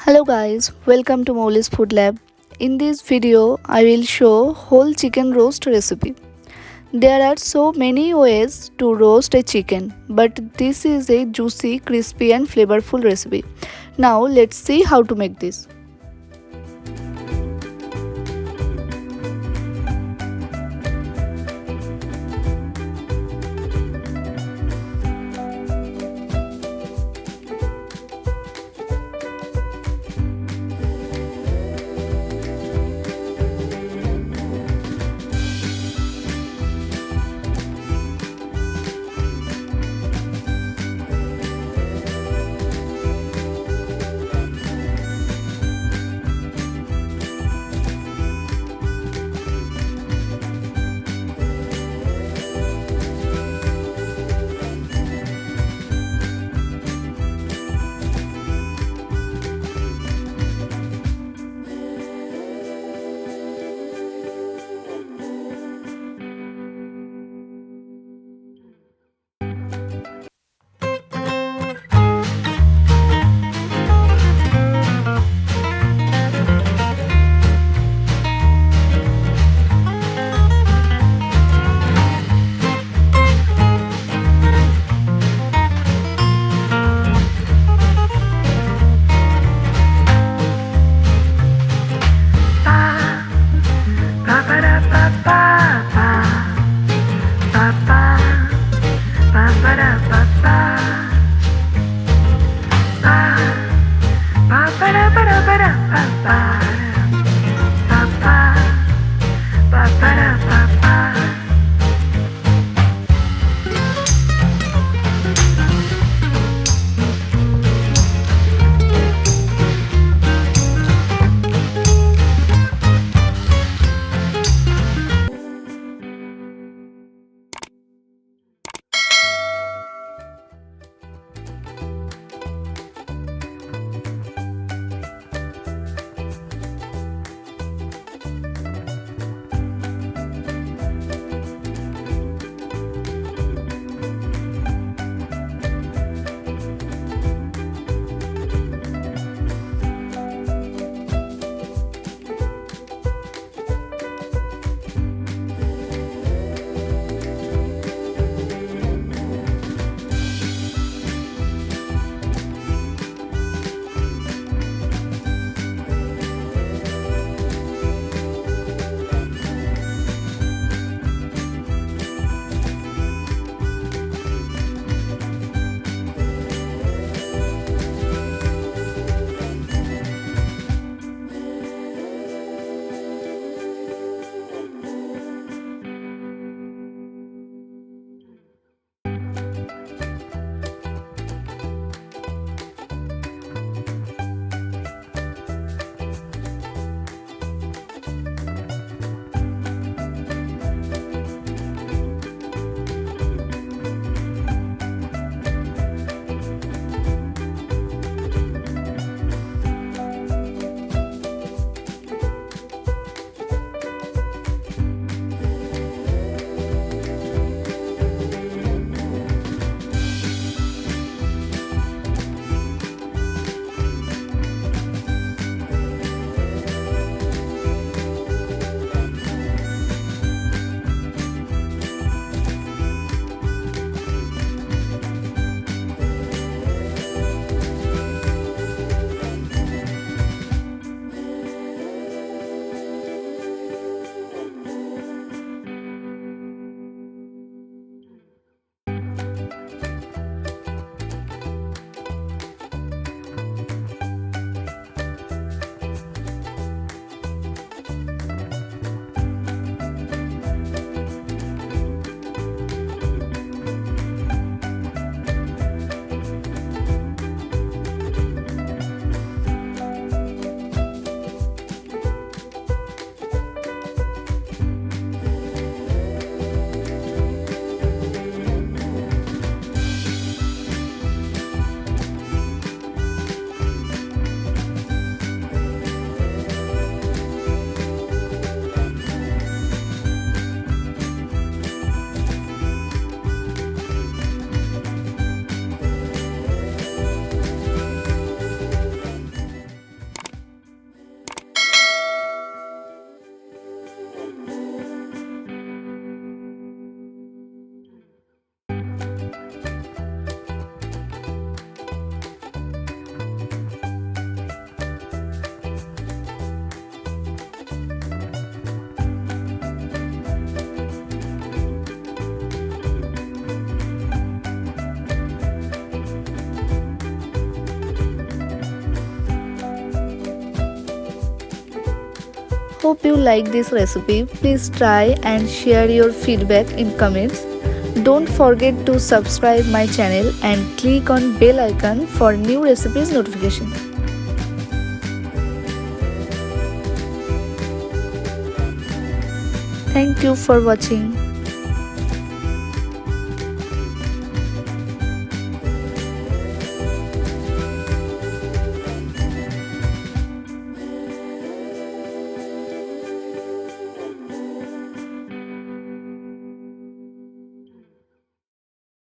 Hello guys, welcome to Moulis Food Lab. In this video, I will show whole chicken roast recipe. There are so many ways to roast a chicken, but this is a juicy, crispy and flavorful recipe. Now let's see how to make this. Hope you like this recipe. Please try and share your feedback in comments. Don't forget to subscribe my channel and click on bell icon for new recipes notification. Thank you for watching.